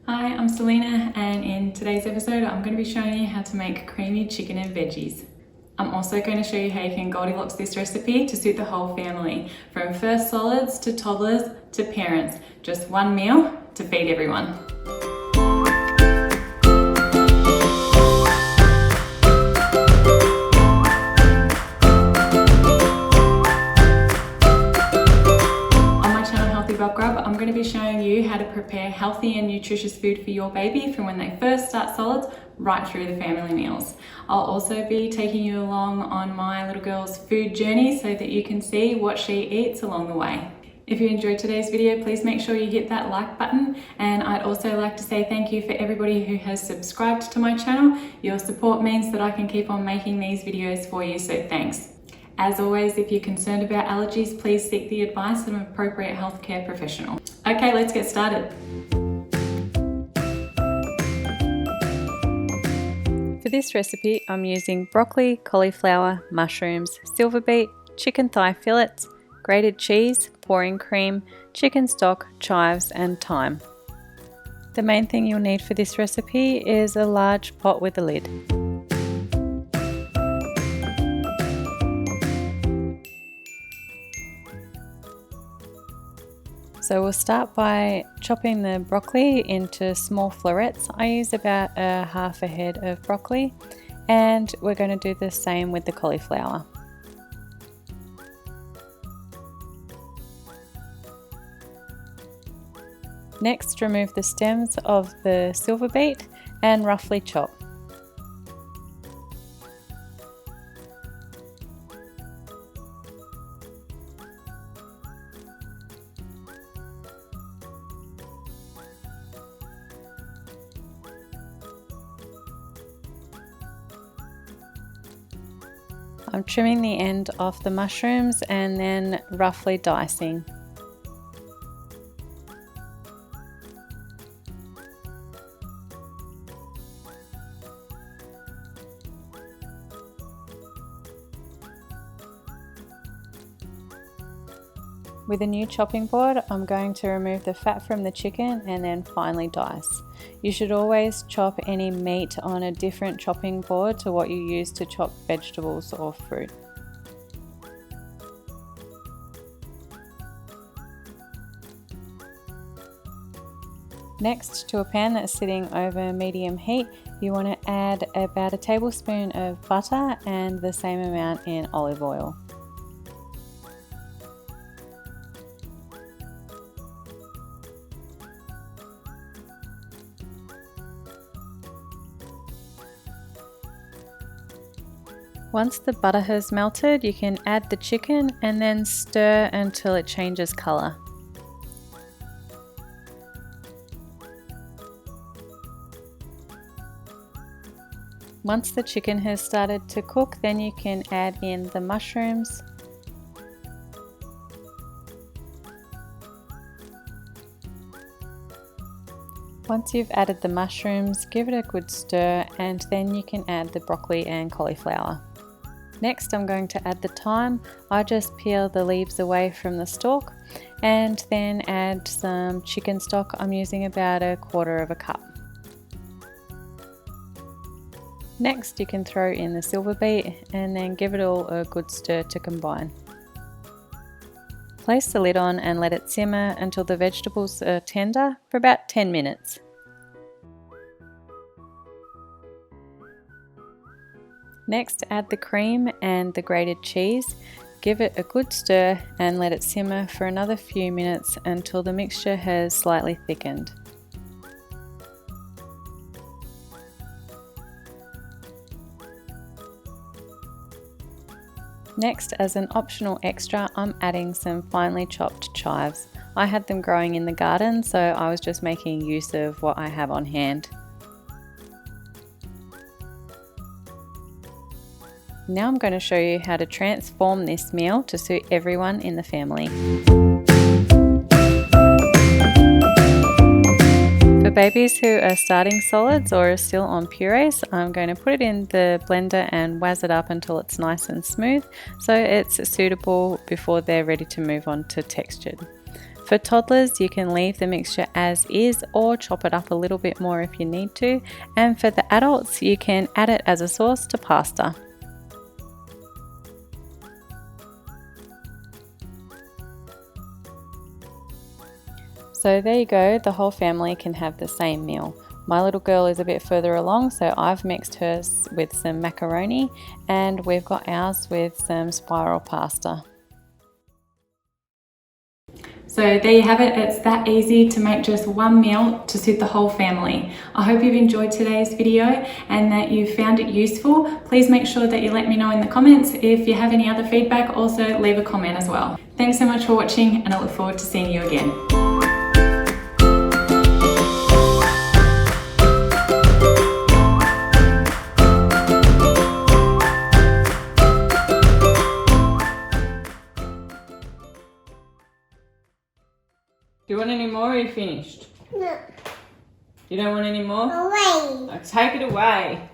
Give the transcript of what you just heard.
Hi, I'm Celina, and in today's episode I'm going to be showing you how to make creamy chicken and veggies. I'm also going to show you how you can Goldilocks this recipe to suit the whole family, from first solids to toddlers to parents. Just one meal to feed everyone. I'm going to be showing you how to prepare healthy and nutritious food for your baby from when they first start solids right through the family meals. I'll also be taking you along on my little girl's food journey so that you can see what she eats along the way. If you enjoyed today's video, please make sure you hit that like button, and I'd also like to say thank you for everybody who has subscribed to my channel. Your support means that I can keep on making these videos for you, so thanks. As always, if you're concerned about allergies, please seek the advice of an appropriate healthcare professional. Okay, let's get started. For this recipe, I'm using broccoli, cauliflower, mushrooms, silver beet, chicken thigh fillets, grated cheese, pouring cream, chicken stock, chives and thyme. The main thing you'll need for this recipe is a large pot with a lid. So we'll start by chopping the broccoli into small florets. I use about half a head of broccoli, and we're going to do the same with the cauliflower. Next, remove the stems of the silver beet and roughly chop. I'm trimming the end off the mushrooms and then roughly dicing. With a new chopping board, I'm going to remove the fat from the chicken and then finely dice. You should always chop any meat on a different chopping board to what you use to chop vegetables or fruit. Next, to a pan that's sitting over medium heat, you want to add about a tablespoon of butter and the same amount in olive oil. Once the butter has melted, you can add the chicken and then stir until it changes colour. Once the chicken has started to cook, then you can add in the mushrooms, Once you've added the mushrooms, give it a good stir, and then you can add the broccoli and cauliflower. Next, I'm going to add the thyme. I just peel the leaves away from the stalk and then add some chicken stock. I'm using about 1/4 cup. Next, you can throw in the silver beet and then give it all a good stir to combine. Place the lid on and let it simmer until the vegetables are tender for about 10 minutes. Next, add the cream and the grated cheese. Give it a good stir and let it simmer for another few minutes until the mixture has slightly thickened. Next, as an optional extra, I'm adding some finely chopped chives. I had them growing in the garden, so I was just making use of what I have on hand. Now I'm going to show you how to transform this meal to suit everyone in the family. For babies who are starting solids or are still on purees, I'm going to put it in the blender and whiz it up until it's nice and smooth, so it's suitable before they're ready to move on to textured. For toddlers, you can leave the mixture as is or chop it up a little bit more if you need to, and for the adults, you can add it as a sauce to pasta. So there you go, the whole family can have the same meal. My little girl is a bit further along, so I've mixed hers with some macaroni, and we've got ours with some spiral pasta. So there you have it, it's that easy to make just one meal to suit the whole family. I hope you've enjoyed today's video and that you found it useful. Please make sure that you let me know in the comments. If you have any other feedback, also leave a comment as well. Thanks so much for watching, and I look forward to seeing you again. Do you want any more, or are you finished? No. You don't want any more? Away. Take it away.